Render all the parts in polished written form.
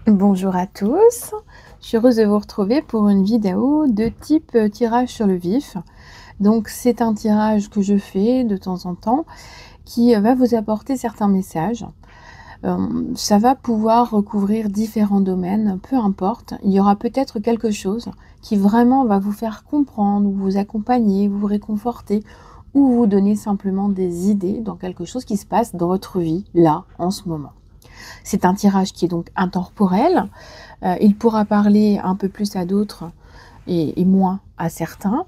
Bonjour à tous, je suis heureuse de vous retrouver pour une vidéo de type tirage sur le vif. Donc c'est un tirage que je fais de temps en temps qui va vous apporter certains messages. Ça va pouvoir recouvrir différents domaines, peu importe. Il y aura peut-être quelque chose qui vraiment va vous faire comprendre, ou vous accompagner, vous réconforter, ou vous donner simplement des idées dans quelque chose qui se passe dans votre vie, là, en ce moment. C'est un tirage qui est donc intemporel. Il pourra parler un peu plus à d'autres et moins à certains.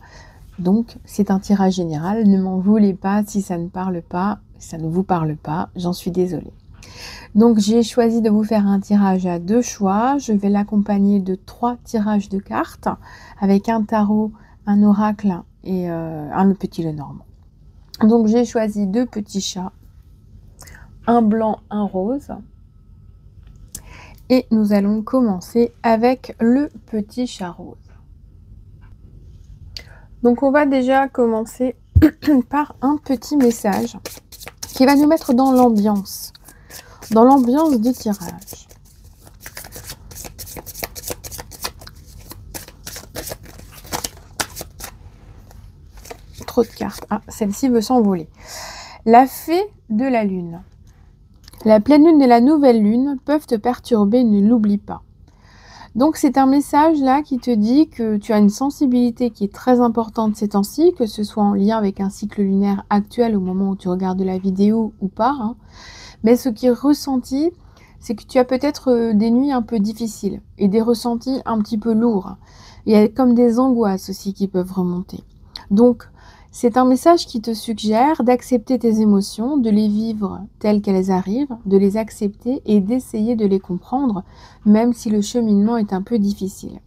Donc, c'est un tirage général. Ne m'en voulez pas si ça ne parle pas, si ça ne vous parle pas. J'en suis désolée. Donc, j'ai choisi de vous faire un tirage à 2 choix. Je vais l'accompagner de 3 tirages de cartes avec un tarot, un oracle et un petit Lenormand. Donc, j'ai choisi 2 petits chats, un blanc, un rose. Et nous allons commencer avec le petit chat rose. Donc on va déjà commencer par un petit message qui va nous mettre dans l'ambiance du tirage. Trop de cartes. Ah, celle-ci veut s'envoler. La fée de la lune. La pleine lune et la nouvelle lune peuvent te perturber, ne l'oublie pas. Donc c'est un message là qui te dit que tu as une sensibilité qui est très importante ces temps-ci, que ce soit en lien avec un cycle lunaire actuel au moment où tu regardes la vidéo ou pas. Hein. Mais ce qui est ressenti, c'est que tu as peut-être des nuits un peu difficiles et des ressentis un petit peu lourds. Il y a comme des angoisses aussi qui peuvent remonter. Donc c'est un message qui te suggère d'accepter tes émotions, de les vivre telles qu'elles arrivent, de les accepter et d'essayer de les comprendre, même si le cheminement est un peu difficile.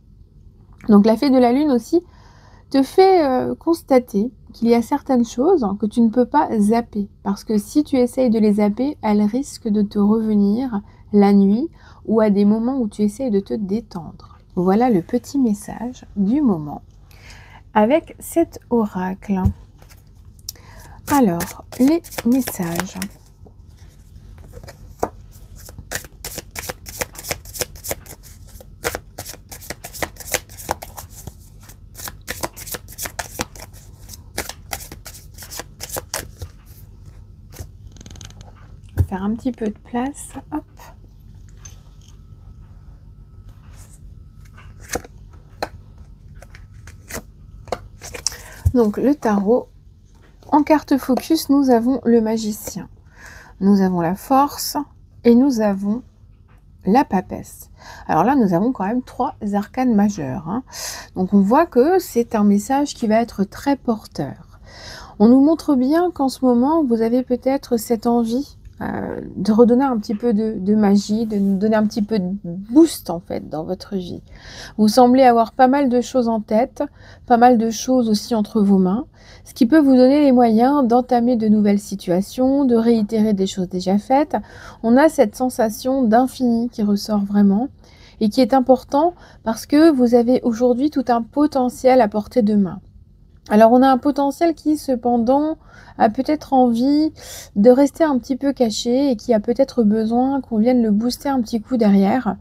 Donc la fée de la lune aussi te fait constater qu'il y a certaines choses que tu ne peux pas zapper, parce que si tu essayes de les zapper, elles risquent de te revenir la nuit ou à des moments où tu essayes de te détendre. Voilà le petit message du moment avec cet oracle. Alors, les messages. Faire un petit peu de place. Hop. Donc, le tarot. En carte focus, nous avons le magicien. Nous avons la force et nous avons la papesse. Alors là, nous avons quand même 3 arcanes majeures. Hein. Donc on voit que c'est un message qui va être très porteur. On nous montre bien qu'en ce moment, vous avez peut-être cette envie de redonner un petit peu de magie, de nous donner un petit peu de boost en fait dans votre vie. Vous semblez avoir pas mal de choses en tête, pas mal de choses aussi entre vos mains, ce qui peut vous donner les moyens d'entamer de nouvelles situations, de réitérer des choses déjà faites. On a cette sensation d'infini qui ressort vraiment et qui est important parce que vous avez aujourd'hui tout un potentiel à portée de main. Alors on a un potentiel qui cependant a peut-être envie de rester un petit peu caché et qui a peut-être besoin qu'on vienne le booster un petit coup derrière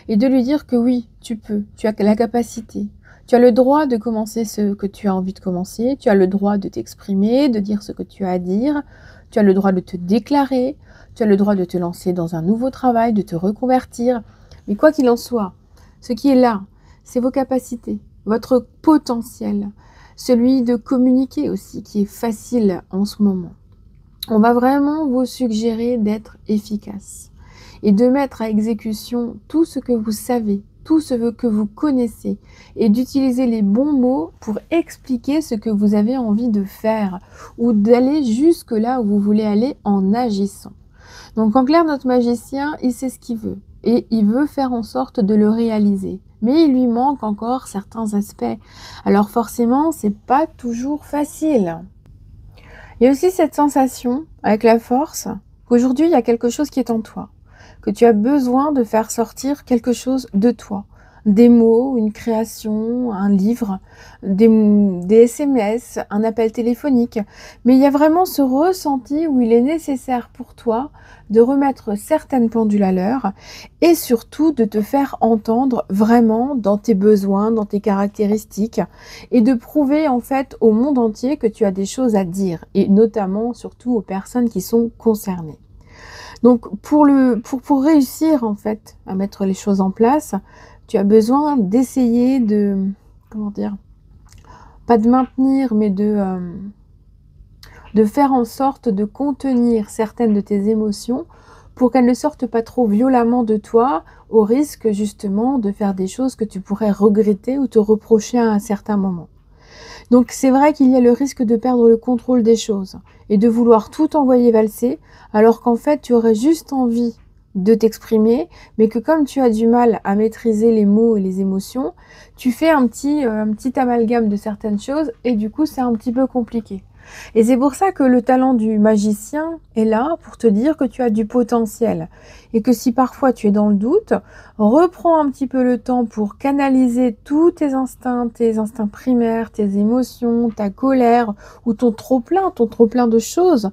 et de lui dire que oui, tu peux, tu as la capacité, tu as le droit de commencer ce que tu as envie de commencer, tu as le droit de t'exprimer, de dire ce que tu as à dire, tu as le droit de te déclarer, tu as le droit de te lancer dans un nouveau travail, de te reconvertir. Mais quoi qu'il en soit, ce qui est là, c'est vos capacités, votre potentiel. Celui de communiquer aussi, qui est facile en ce moment. On va vraiment vous suggérer d'être efficace et de mettre à exécution tout ce que vous savez, tout ce que vous connaissez et d'utiliser les bons mots pour expliquer ce que vous avez envie de faire ou d'aller jusque là où vous voulez aller en agissant. Donc en clair, notre magicien, il sait ce qu'il veut et il veut faire en sorte de le réaliser. Mais il lui manque encore certains aspects. Alors forcément, c'est pas toujours facile. Il y a aussi cette sensation, avec la force, qu'aujourd'hui, il y a quelque chose qui est en toi, que tu as besoin de faire sortir quelque chose de toi, des mots, une création, un livre, des SMS, un appel téléphonique. Mais il y a vraiment ce ressenti où il est nécessaire pour toi de remettre certaines pendules à l'heure et surtout de te faire entendre vraiment dans tes besoins, dans tes caractéristiques et de prouver en fait au monde entier que tu as des choses à dire et notamment surtout aux personnes qui sont concernées. Donc pour réussir en fait à mettre les choses en place, tu as besoin d'essayer de, comment dire, pas de maintenir, mais de faire en sorte de contenir certaines de tes émotions pour qu'elles ne sortent pas trop violemment de toi, au risque justement de faire des choses que tu pourrais regretter ou te reprocher à un certain moment. Donc c'est vrai qu'il y a le risque de perdre le contrôle des choses et de vouloir tout envoyer valser, alors qu'en fait tu aurais juste envie de t'exprimer, mais que comme tu as du mal à maîtriser les mots et les émotions, tu fais un petit amalgame de certaines choses et du coup c'est un petit peu compliqué. Et c'est pour ça que le talent du magicien est là pour te dire que tu as du potentiel et que si parfois tu es dans le doute, reprends un petit peu le temps pour canaliser tous tes instincts primaires, tes émotions, ta colère ou ton trop-plein de choses.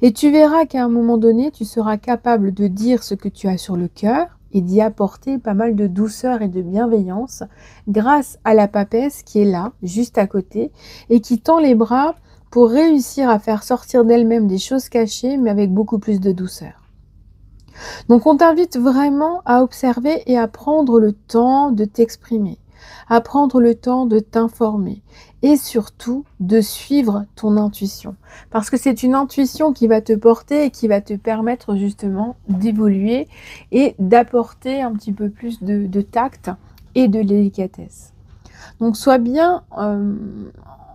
Et tu verras qu'à un moment donné, tu seras capable de dire ce que tu as sur le cœur et d'y apporter pas mal de douceur et de bienveillance grâce à la papesse qui est là, juste à côté, et qui tend les bras pour réussir à faire sortir d'elle-même des choses cachées, mais avec beaucoup plus de douceur. Donc on t'invite vraiment à observer et à prendre le temps de t'exprimer, à prendre le temps de t'informer et surtout de suivre ton intuition. Parce que c'est une intuition qui va te porter et qui va te permettre justement d'évoluer et d'apporter un petit peu plus de tact et de délicatesse. Donc sois bien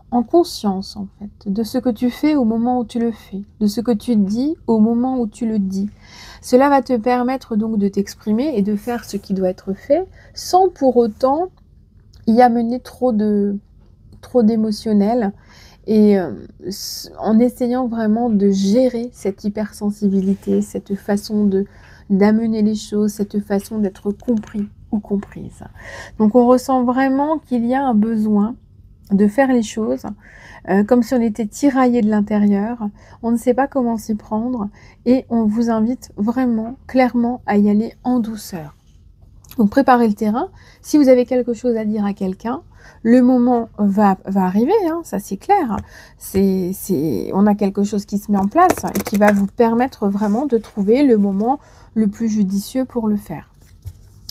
en conscience en fait de ce que tu fais au moment où tu le fais, de ce que tu dis au moment où tu le dis. Cela va te permettre donc de t'exprimer et de faire ce qui doit être fait sans pour autant y amener trop d'émotionnel et en essayant vraiment de gérer cette hypersensibilité, cette façon d'amener les choses, cette façon d'être compris ou comprise. Donc on ressent vraiment qu'il y a un besoin de faire les choses comme si on était tiraillé de l'intérieur, on ne sait pas comment s'y prendre et on vous invite vraiment clairement à y aller en douceur. Donc préparez le terrain, si vous avez quelque chose à dire à quelqu'un, le moment va arriver, hein, ça c'est clair, on a quelque chose qui se met en place et qui va vous permettre vraiment de trouver le moment le plus judicieux pour le faire.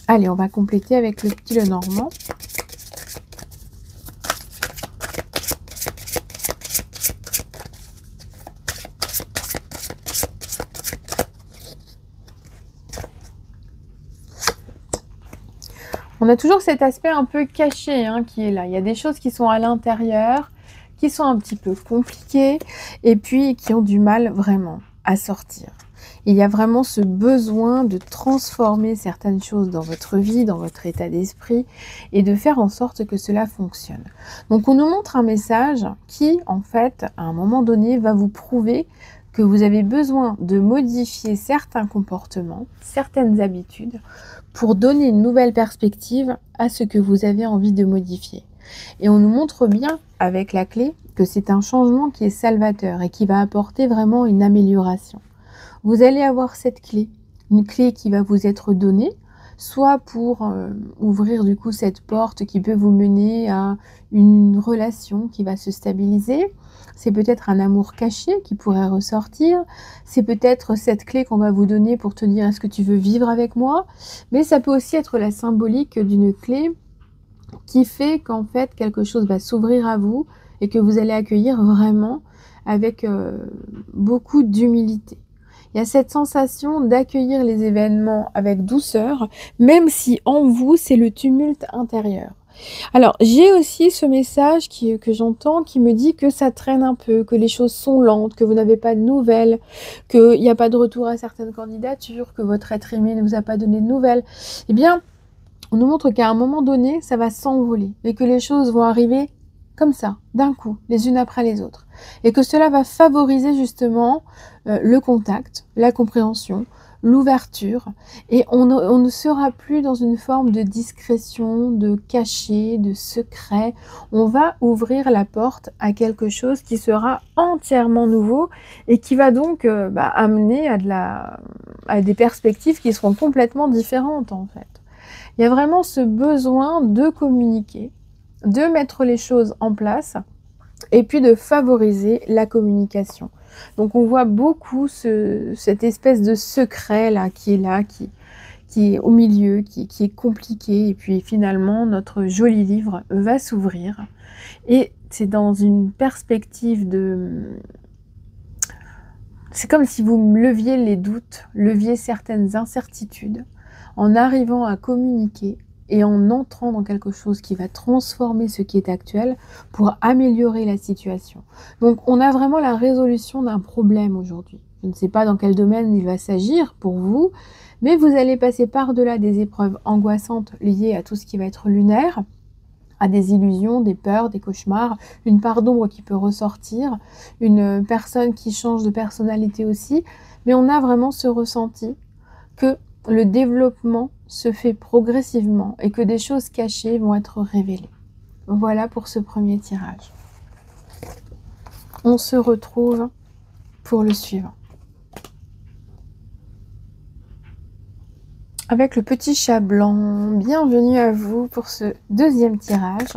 Allez, on va compléter avec le petit Lenormand. On a toujours cet aspect un peu caché hein, qui est là. Il y a des choses qui sont à l'intérieur, qui sont un petit peu compliquées et puis qui ont du mal vraiment à sortir. Il y a vraiment ce besoin de transformer certaines choses dans votre vie, dans votre état d'esprit et de faire en sorte que cela fonctionne. Donc on nous montre un message qui en fait à un moment donné va vous prouver que vous avez besoin de modifier certains comportements, certaines habitudes pour donner une nouvelle perspective à ce que vous avez envie de modifier. Et on nous montre bien avec la clé que c'est un changement qui est salvateur et qui va apporter vraiment une amélioration. Vous allez avoir cette clé, une clé qui va vous être donnée, soit pour ouvrir du coup cette porte qui peut vous mener à une relation qui va se stabiliser. C'est peut-être un amour caché qui pourrait ressortir. C'est peut-être cette clé qu'on va vous donner pour te dire est-ce que tu veux vivre avec moi. Mais ça peut aussi être la symbolique d'une clé qui fait qu'en fait quelque chose va s'ouvrir à vous et que vous allez accueillir vraiment avec beaucoup d'humilité. Il y a cette sensation d'accueillir les événements avec douceur, même si en vous c'est le tumulte intérieur. Alors, j'ai aussi ce message que j'entends qui me dit que ça traîne un peu, que les choses sont lentes, que vous n'avez pas de nouvelles, qu'il n'y a pas de retour à certaines candidatures, que votre être aimé ne vous a pas donné de nouvelles. Eh bien, on nous montre qu'à un moment donné, ça va s'envoler et que les choses vont arriver comme ça, d'un coup, les unes après les autres. Et que cela va favoriser justement le contact, la compréhension, l'ouverture, et on ne sera plus dans une forme de discrétion, de cachet, de secret. On va ouvrir la porte à quelque chose qui sera entièrement nouveau et qui va donc amener à des perspectives qui seront complètement différentes en fait. Il y a vraiment ce besoin de communiquer, de mettre les choses en place et puis de favoriser la communication. Donc on voit beaucoup cette espèce de secret là, qui est au milieu, qui est compliqué, et puis finalement notre joli livre va s'ouvrir. Et c'est dans une perspective c'est comme si vous leviez les doutes, leviez certaines incertitudes, en arrivant à communiquer et en entrant dans quelque chose qui va transformer ce qui est actuel pour améliorer la situation. Donc on a vraiment la résolution d'un problème aujourd'hui. Je ne sais pas dans quel domaine il va s'agir pour vous, mais vous allez passer par-delà des épreuves angoissantes liées à tout ce qui va être lunaire, à des illusions, des peurs, des cauchemars, une part d'ombre qui peut ressortir, une personne qui change de personnalité aussi, mais on a vraiment ce ressenti que le développement se fait progressivement et que des choses cachées vont être révélées. Voilà pour ce premier tirage. On se retrouve pour le suivant. Avec le petit chat blanc, bienvenue à vous pour ce deuxième tirage.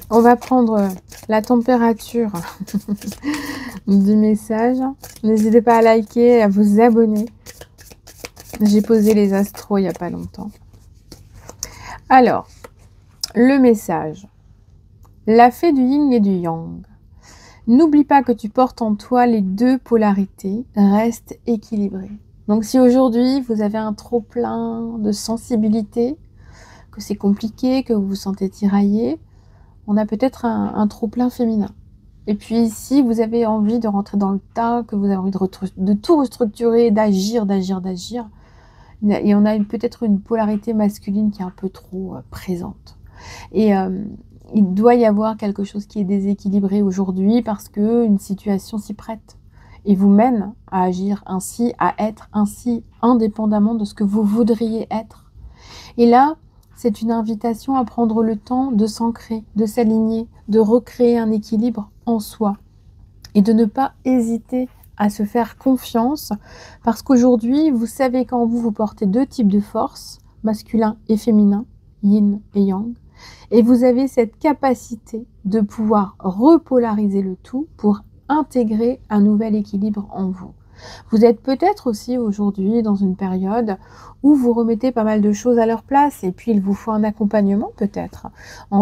On va prendre la température du message. N'hésitez pas à liker et à vous abonner. J'ai posé les astros il n'y a pas longtemps. Alors, le message. La fée du yin et du yang. N'oublie pas que tu portes en toi les deux polarités. Reste équilibré. Donc si aujourd'hui vous avez un trop plein de sensibilité, que c'est compliqué, que vous vous sentez tiraillé, on a peut-être un trop plein féminin. Et puis si vous avez envie de rentrer dans le tas, que vous avez envie de tout restructurer, d'agir, et on a peut-être une polarité masculine qui est un peu trop présente. Et il doit y avoir quelque chose qui est déséquilibré aujourd'hui parce qu'une situation s'y prête et vous mène à agir ainsi, à être ainsi, indépendamment de ce que vous voudriez être. Et là, c'est une invitation à prendre le temps de s'ancrer, de s'aligner, de recréer un équilibre en soi et de ne pas hésiter à se faire confiance parce qu'aujourd'hui, vous savez qu'en vous portez deux types de force, masculin et féminin, yin et yang, et vous avez cette capacité de pouvoir repolariser le tout pour intégrer un nouvel équilibre en vous. Vous êtes peut-être aussi aujourd'hui dans une période où vous remettez pas mal de choses à leur place et puis il vous faut un accompagnement peut-être.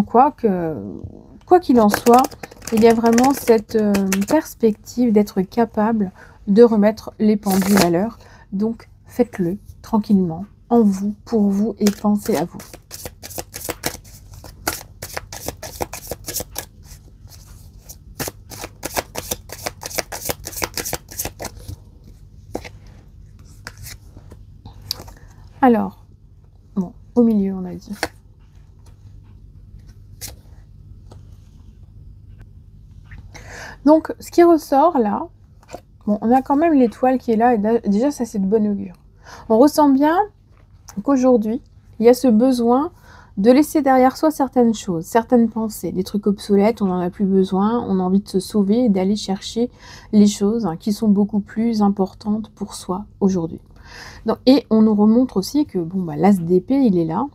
Quoi qu'il en soit, il y a vraiment cette perspective d'être capable de remettre les pendules à l'heure. Donc faites-le tranquillement, en vous, pour vous et pensez à vous. Alors, bon, au milieu on a dit. Donc, ce qui ressort là, bon, on a quand même l'étoile qui est là, et déjà ça c'est de bon augure. On ressent bien qu'aujourd'hui, il y a ce besoin de laisser derrière soi certaines choses, certaines pensées, des trucs obsolètes, on n'en a plus besoin, on a envie de se sauver et d'aller chercher les choses qui sont beaucoup plus importantes pour soi aujourd'hui. Et on nous remontre aussi que l'as d'épée, il est là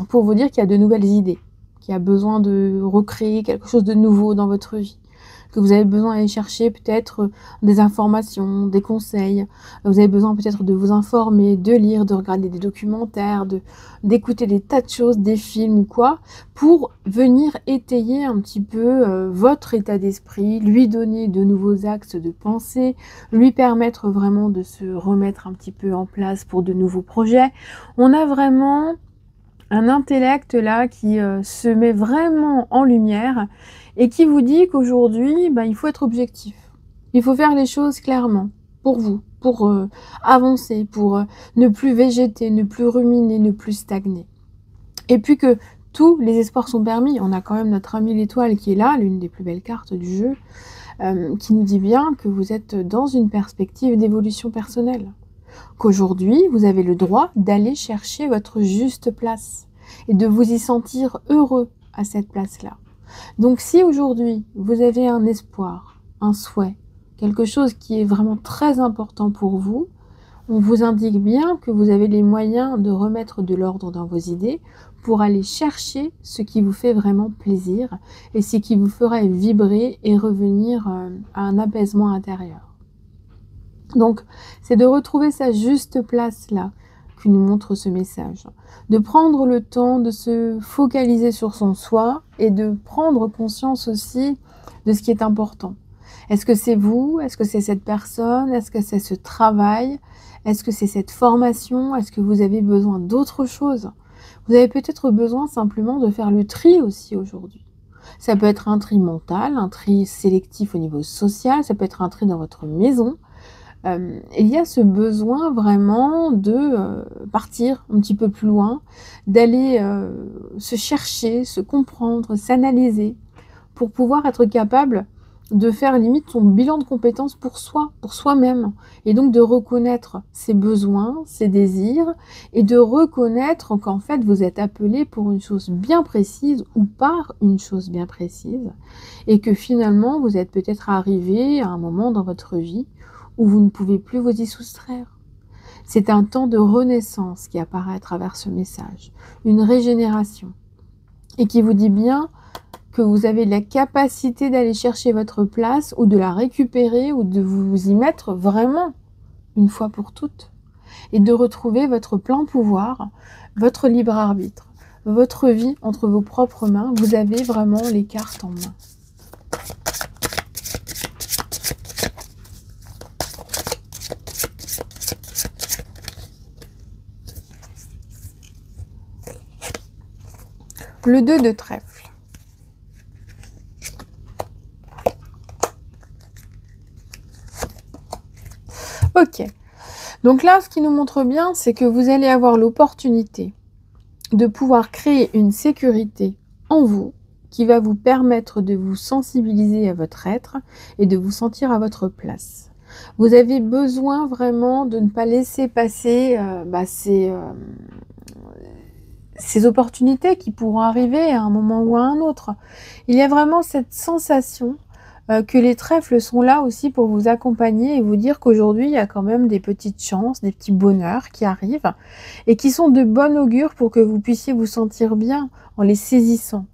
pour vous dire qu'il y a de nouvelles idées, qu'il y a besoin de recréer quelque chose de nouveau dans votre vie, que vous avez besoin d'aller chercher peut-être des informations, des conseils, vous avez besoin peut-être de vous informer, de lire, de regarder des documentaires, d'écouter des tas de choses, des films ou quoi, pour venir étayer un petit peu votre état d'esprit, lui donner de nouveaux axes de pensée, lui permettre vraiment de se remettre un petit peu en place pour de nouveaux projets. On a vraiment un intellect là qui se met vraiment en lumière et qui vous dit qu'aujourd'hui, il faut être objectif. Il faut faire les choses clairement, pour vous, pour avancer, pour ne plus végéter, ne plus ruminer, ne plus stagner. Et puis que tous les espoirs sont permis. On a quand même notre ami l'étoile qui est là, l'une des plus belles cartes du jeu, qui nous dit bien que vous êtes dans une perspective d'évolution personnelle. Qu'aujourd'hui, vous avez le droit d'aller chercher votre juste place et de vous y sentir heureux à cette place-là. Donc si aujourd'hui, vous avez un espoir, un souhait, quelque chose qui est vraiment très important pour vous, on vous indique bien que vous avez les moyens de remettre de l'ordre dans vos idées pour aller chercher ce qui vous fait vraiment plaisir et ce qui vous ferait vibrer et revenir à un apaisement intérieur. Donc, c'est de retrouver sa juste place là que nous montre ce message. De prendre le temps de se focaliser sur son soi et de prendre conscience aussi de ce qui est important. Est-ce que c'est vous? Est-ce que c'est cette personne? Est-ce que c'est ce travail? Est-ce que c'est cette formation? Est-ce que vous avez besoin d'autre chose? Vous avez peut-être besoin simplement de faire le tri aussi aujourd'hui. Ça peut être un tri mental, un tri sélectif au niveau social, ça peut être un tri dans votre maison. Il y a ce besoin vraiment de partir un petit peu plus loin, d'aller se chercher, se comprendre, s'analyser, pour pouvoir être capable de faire limite son bilan de compétences pour soi, pour soi-même, et donc de reconnaître ses besoins, ses désirs, et de reconnaître qu'en fait vous êtes appelé pour une chose bien précise ou par une chose bien précise, et que finalement vous êtes peut-être arrivé à un moment dans votre vie où vous ne pouvez plus vous y soustraire. C'est un temps de renaissance qui apparaît à travers ce message, une régénération, et qui vous dit bien que vous avez la capacité d'aller chercher votre place ou de la récupérer ou de vous y mettre vraiment une fois pour toutes et de retrouver votre plein pouvoir, votre libre arbitre, votre vie entre vos propres mains. Vous avez vraiment les cartes en main. Le 2 de trèfle. Ok, donc là, ce qui nous montre bien, c'est que vous allez avoir l'opportunité de pouvoir créer une sécurité en vous qui va vous permettre de vous sensibiliser à votre être et de vous sentir à votre place. Vous avez besoin vraiment de ne pas laisser passer ces opportunités qui pourront arriver à un moment ou à un autre. Il y a vraiment cette sensation que les trèfles sont là aussi pour vous accompagner et vous dire qu'aujourd'hui, il y a quand même des petites chances, des petits bonheurs qui arrivent et qui sont de bon augure pour que vous puissiez vous sentir bien en les saisissant.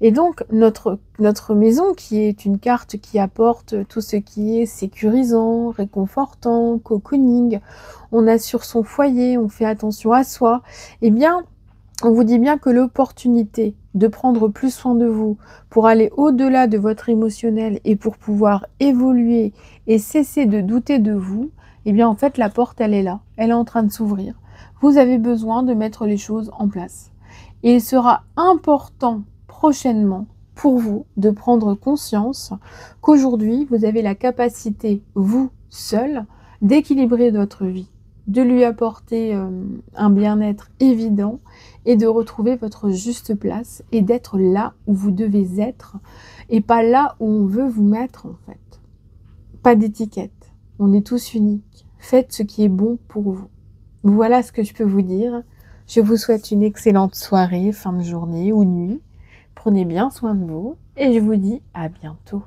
Et donc, notre maison, qui est une carte qui apporte tout ce qui est sécurisant, réconfortant, cocooning, on assure son foyer, on fait attention à soi, eh bien, on vous dit bien que l'opportunité de prendre plus soin de vous pour aller au-delà de votre émotionnel et pour pouvoir évoluer et cesser de douter de vous, eh bien en fait la porte elle est là, elle est en train de s'ouvrir. Vous avez besoin de mettre les choses en place. Et il sera important prochainement pour vous de prendre conscience qu'aujourd'hui vous avez la capacité, vous seul, d'équilibrer votre vie, de lui apporter un bien-être évident et de retrouver votre juste place et d'être là où vous devez être et pas là où on veut vous mettre en fait. Pas d'étiquette, on est tous uniques. Faites ce qui est bon pour vous. Voilà ce que je peux vous dire. Je vous souhaite une excellente soirée, fin de journée ou nuit. Prenez bien soin de vous et je vous dis à bientôt.